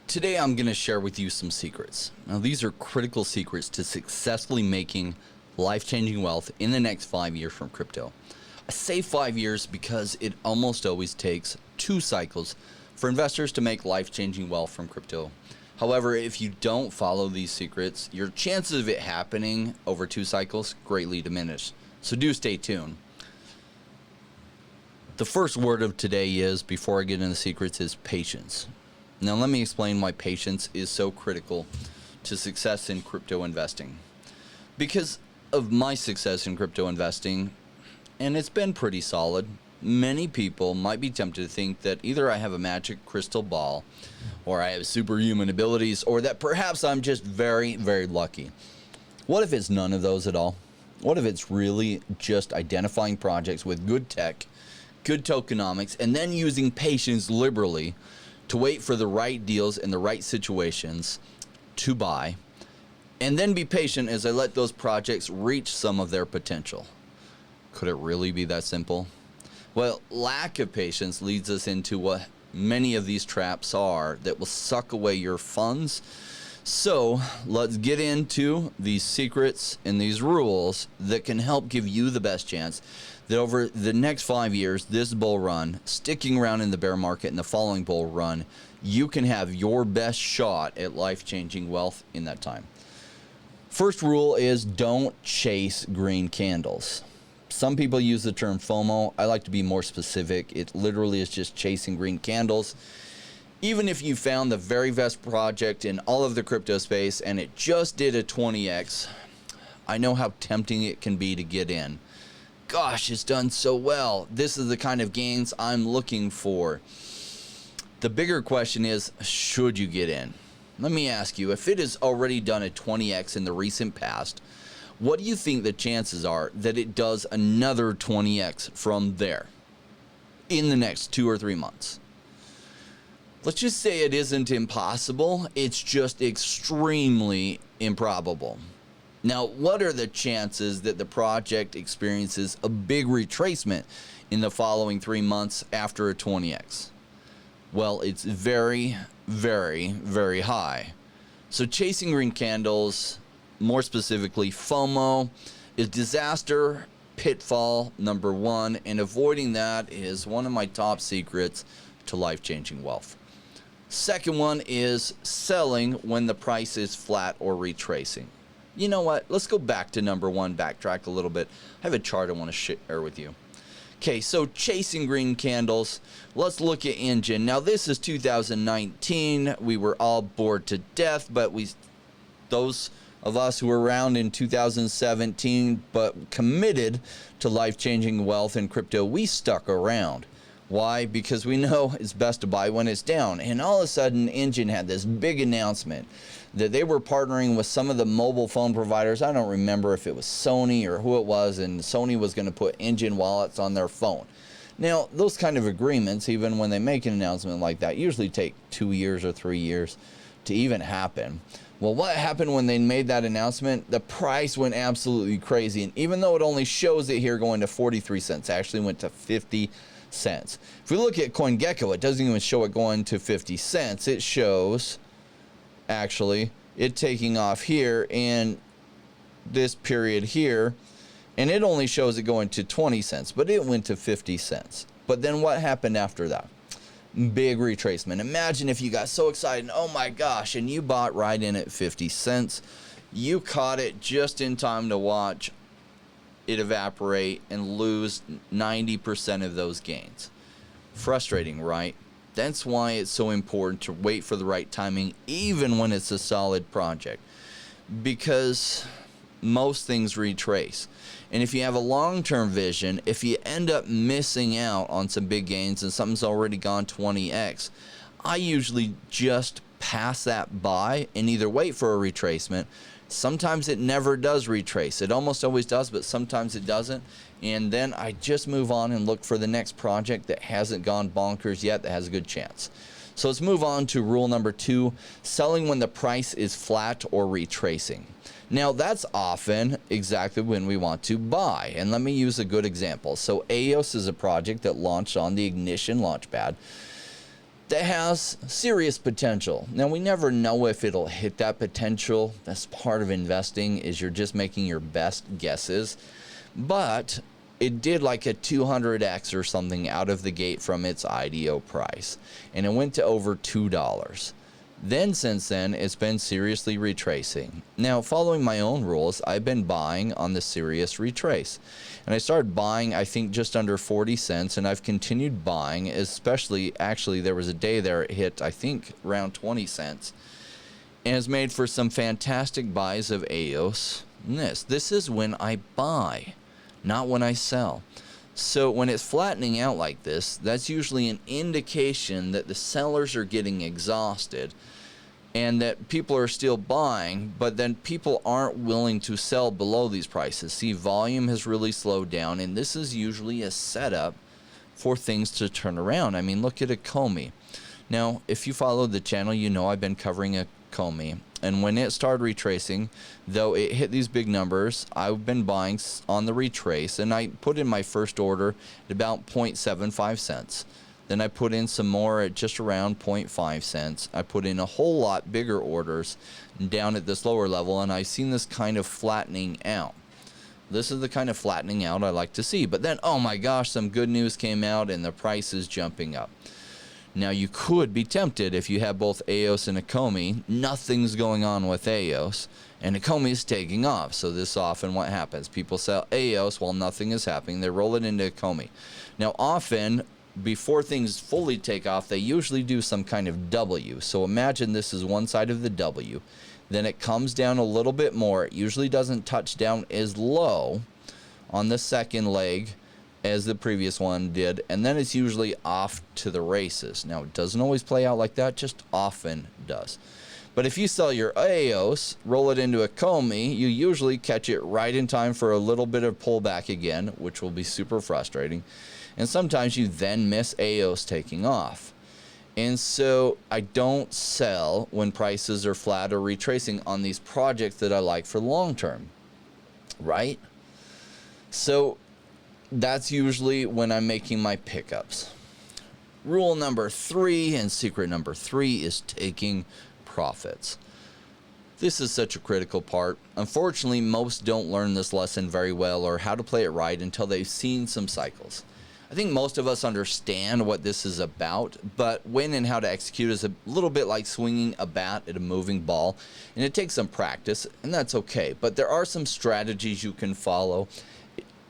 Today I'm going to share with you some secrets. Now these are critical secrets to successfully making life-changing wealth in the next 5 years from crypto. I say 5 years because it almost always takes 2 cycles for investors to make life-changing wealth from crypto. However, if you don't follow these secrets, your chances of it happening over 2 cycles greatly diminish. So do stay tuned. The first word of today is, before I get into the secrets, is patience. Now let me explain why patience is so critical to success in crypto investing. Because of my success in crypto investing, and it's been pretty solid, many people might be tempted to think that either I have a magic crystal ball, or I have superhuman abilities, or that perhaps I'm just very, very lucky. What if it's none of those at all? What if it's really just identifying projects with good tech, good tokenomics, and then using patience liberally to wait for the right deals in the right situations to buy, and then be patient as I let those projects reach some of their potential? Could it really be that simple? Well, lack of patience leads us into what many of these traps are that will suck away your funds. So let's get into these secrets and these rules that can help give you the best chance that over the next 5 years, this bull run, sticking around in the bear market and the following bull run, you can have your best shot at life-changing wealth in that time. First rule is don't chase green candles. Some people use the term FOMO. I like to be more specific. It literally is just chasing green candles. Even if you found the very best project in all of the crypto space and it just did a 20x, I know how tempting it can be to get in. Gosh, it's done so well. This is the kind of gains I'm looking for. The bigger question is, should you get in? Let me ask you, if it has already done a 20x in the recent past, what do you think the chances are that it does another 20x from there in the next 2 or 3 months? Let's just say it isn't impossible, it's just extremely improbable. Now, what are the chances that the project experiences a big retracement in the following 3 months after a 20x? Well, it's very, very, very high. So chasing green candles, more specifically FOMO, is disaster pitfall number 1, and avoiding that is one of my top secrets to life-changing wealth. Second one is selling when the price is flat or retracing. You know what? Let's go back to number 1, backtrack a little bit. I have a chart I want to share with you. Okay, so chasing green candles. Let's look at Engine. Now this is 2019. We were all bored to death, but those of us who were around in 2017 but committed to life-changing wealth in crypto, we stuck around. Why? Because we know it's best to buy when it's down. And all of a sudden, Engine had this big announcement that they were partnering with some of the mobile phone providers. I don't remember if it was Sony or who it was, and Sony was going to put Engine wallets on their phone. Now, those kind of agreements, even when they make an announcement like that, usually take 2 years or 3 years to even happen. Well, what happened when they made that announcement? The price went absolutely crazy. And even though it only shows it here going to 43 cents, it actually went to 50 cents. If we look at CoinGecko, it doesn't even show it going to 50 cents. It shows actually it taking off here in this period here, and it only shows it going to 20 cents, but it went to 50 cents. But then what happened after that? Big retracement. Imagine if you got so excited, oh my gosh, and you bought right in at 50 cents. You caught it just in time to watch it evaporate and lose 90% of those gains. Frustrating, right? That's why it's so important to wait for the right timing, even when it's a solid project, because most things retrace. And if you have a long-term vision, if you end up missing out on some big gains and something's already gone 20x, I usually just pass that by and either wait for a retracement. Sometimes it never does retrace. It almost always does, but sometimes it doesn't. And then I just move on and look for the next project that hasn't gone bonkers yet, that has a good chance. So let's move on to rule number 2, selling when the price is flat or retracing. Now that's often exactly when we want to buy. And let me use a good example. So EOS is a project that launched on the Ignition Launchpad. that has serious potential. Now, we never know if it'll hit that potential. That's part of investing, is you're just making your best guesses. But it did like a 200x or something out of the gate from its IDO price, and it went to over $2. Then since then, it's been seriously retracing. Now, following my own rules, I've been buying on the serious retrace. And I started buying, I think, just under 40 cents, and I've continued buying, especially, actually, there was a day there it hit, I think, around 20 cents. And has made for some fantastic buys of EOS. And this is when I buy, not when I sell. So when it's flattening out like this, that's usually an indication that the sellers are getting exhausted and that people are still buying, but then people aren't willing to sell below these prices. See, volume has really slowed down, and this is usually a setup for things to turn around. I mean, look at Ecomi. Now, if you follow the channel, you know I've been covering Ecomi. And when it started retracing, though it hit these big numbers, I've been buying on the retrace, and I put in my first order at about 0.75 cents. Then I put in some more at just around 0.5 cents. I put in a whole lot bigger orders down at this lower level, and I've seen this kind of flattening out. This is the kind of flattening out I like to see. But then, oh my gosh, some good news came out, and the price is jumping up. Now, you could be tempted if you have both EOS and Ecomi. Nothing's going on with EOS, and Ecomi is taking off. So this is often what happens. People sell EOS while nothing is happening. They roll it into Ecomi. Now, often, before things fully take off, they usually do some kind of W. So imagine this is one side of the W. Then it comes down a little bit more. It usually doesn't touch down as low on the second leg as the previous one did, and then it's usually off to the races. Now, it doesn't always play out like that, just often does. But if you sell your EOS, roll it into a Ecomi, you usually catch it right in time for a little bit of pullback again, which will be super frustrating. And sometimes you then miss EOS taking off. And so I don't sell when prices are flat or retracing on these projects that I like for long term, right? So that's usually when I'm making my pickups. Rule number 3 and secret number 3 is taking profits. This is such a critical part. Unfortunately, most don't learn this lesson very well or how to play it right until they've seen some cycles. I think most of us understand what this is about, but when and how to execute is a little bit like swinging a bat at a moving ball, and it takes some practice, and that's okay. But there are some strategies you can follow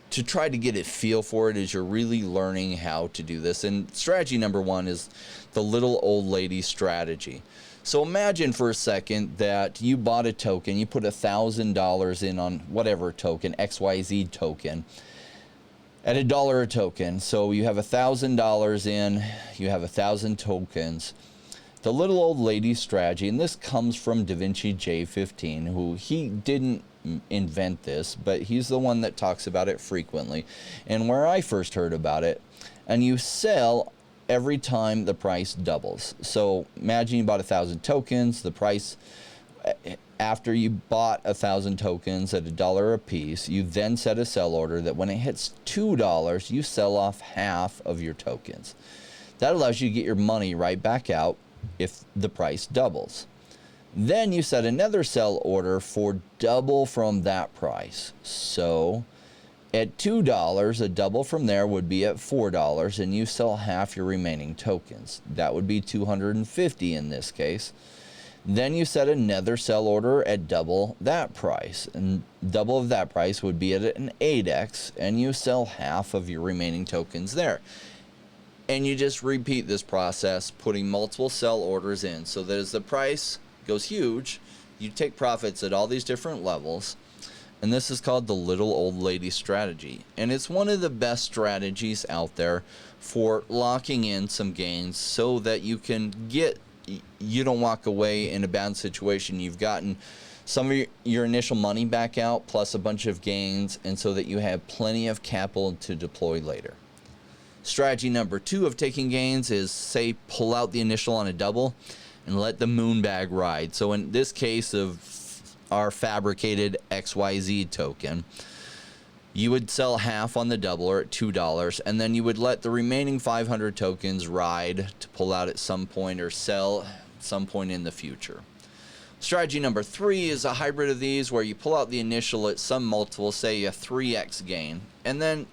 to try to get a feel for it as you're really learning how to do this. And strategy number 1 is the little old lady strategy. So imagine for a second that you bought a token, you put $1,000 in on whatever token, XYZ token, at $1 a token. So you have $1,000 in, you have 1,000 tokens. The little old lady strategy, and this comes from DaVinci J15, who he didn't invent this, but he's the one that talks about it frequently. And where I first heard about it, and you sell every time the price doubles. So imagine you bought 1,000 tokens, the price after you bought 1,000 tokens at $1 a piece, you then set a sell order that when it hits $2, you sell off half of your tokens. That allows you to get your money right back out if the price doubles. Then you set another sell order for double from that price. So at $2, a double from there would be at $4, and you sell half your remaining tokens. That would be 250 in this case. Then you set another sell order at double that price, and double of that price would be at an 8x, and you sell half of your remaining tokens there. And you just repeat this process, putting multiple sell orders in, so that as the price goes huge, you take profits at all these different levels. And this is called the little old lady strategy. And it's one of the best strategies out there for locking in some gains so that you don't walk away in a bad situation. You've gotten some of your initial money back out plus a bunch of gains, and so that you have plenty of capital to deploy later. Strategy number 2 of taking gains is, say, pull out the initial on a double and let the moon bag ride. So in this case of our fabricated XYZ token, You would sell half on the doubler at $2, and then you would let the remaining 500 tokens ride to pull out at some point or sell at some point in the future. Strategy number 3 is a hybrid of these where you pull out the initial at some multiple, say a 3x gain, and then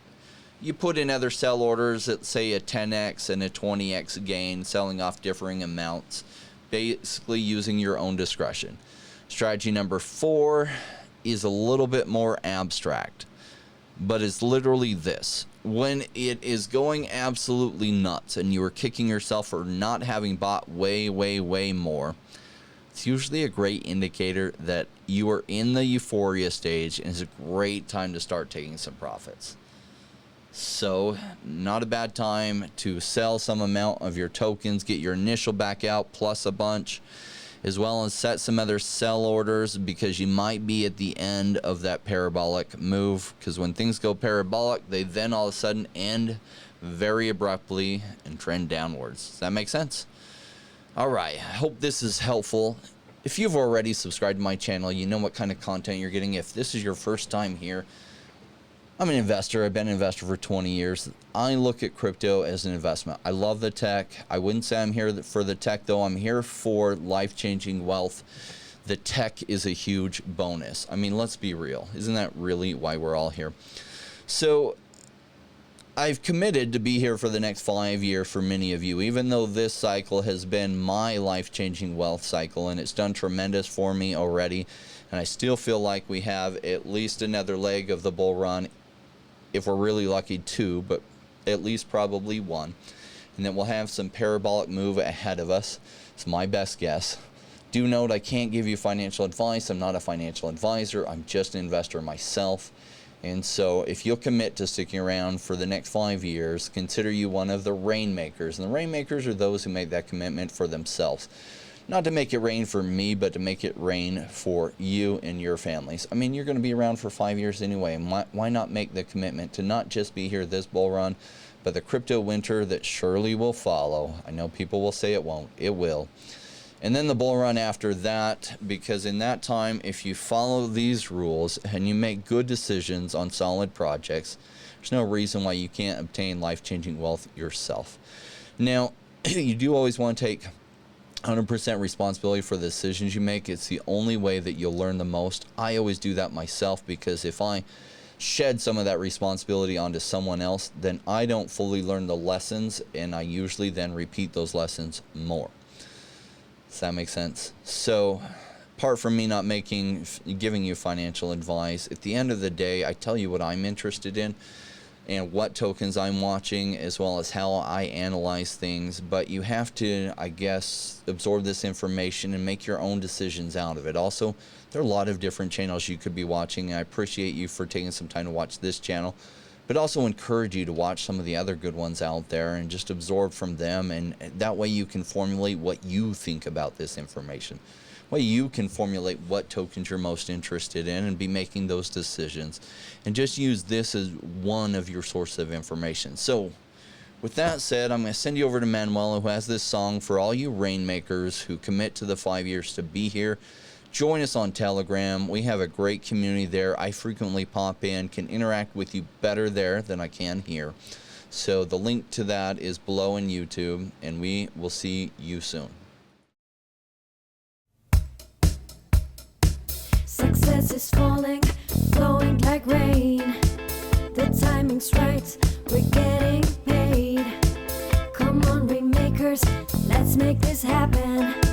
you put in other sell orders at say a 10x and a 20x gain, selling off differing amounts, basically using your own discretion. Strategy number 4 is a little bit more abstract, but it's literally this. When it is going absolutely nuts and you are kicking yourself for not having bought way more, it's usually a great indicator that you are in the euphoria stage and it's a great time to start taking some profits. So, not a bad time to sell some amount of your tokens, get your initial back out plus a bunch, as well as set some other sell orders because you might be at the end of that parabolic move, because when things go parabolic, they then all of a sudden end very abruptly and trend downwards. Does that make sense? All right, I hope this is helpful. If you've already subscribed to my channel, you know what kind of content you're getting. If this is your first time here, I'm an investor. I've been an investor for 20 years. I look at crypto as an investment. I love the tech. I wouldn't say I'm here for the tech, though. I'm here for life-changing wealth. The tech is a huge bonus. I mean, let's be real. Isn't that really why we're all here? So I've committed to be here for the next 5 years for many of you, even though this cycle has been my life-changing wealth cycle, and it's done tremendous for me already. And I still feel like we have at least another leg of the bull run. If we're really lucky, 2, but at least probably 1. And then we'll have some parabolic move ahead of us. It's my best guess. Do note I can't give you financial advice. I'm not a financial advisor. I'm just an investor myself. And so if you'll commit to sticking around for the next 5 years, consider you one of the rainmakers. And the rainmakers are those who make that commitment for themselves. Not to make it rain for me, but to make it rain for you and your families. I mean, you're going to be around for 5 years anyway. Why not make the commitment to not just be here this bull run, but the crypto winter that surely will follow. I know people will say it won't. It will. And then the bull run after that, because in that time, if you follow these rules and you make good decisions on solid projects, there's no reason why you can't obtain life-changing wealth yourself. Now, you do always want to take 100% responsibility for the decisions you make. It's the only way that you'll learn the most. I always do that myself, because if I shed some of that responsibility onto someone else, then I don't fully learn the lessons, and I usually then repeat those lessons more. Does that make sense? So, apart from me not giving you financial advice, at the end of the day, I tell you what I'm interested in and what tokens I'm watching, as well as how I analyze things. But you have to, I guess, absorb this information and make your own decisions out of it. Also, there are a lot of different channels you could be watching. I appreciate you for taking some time to watch this channel, but also encourage you to watch some of the other good ones out there and just absorb from them. And that way you can formulate what you think about this information. Well, you can formulate what tokens you're most interested in and be making those decisions. And just use this as one of your sources of information. So, with that said, I'm going to send you over to Manuela, who has this song for all you rainmakers who commit to the 5 years to be here. Join us on Telegram. We have a great community there. I frequently pop in, can interact with you better there than I can here. So the link to that is below in YouTube, and we will see you soon. Success is falling, flowing like rain. The timing's right, we're getting paid. Come on, rainmakers, let's make this happen.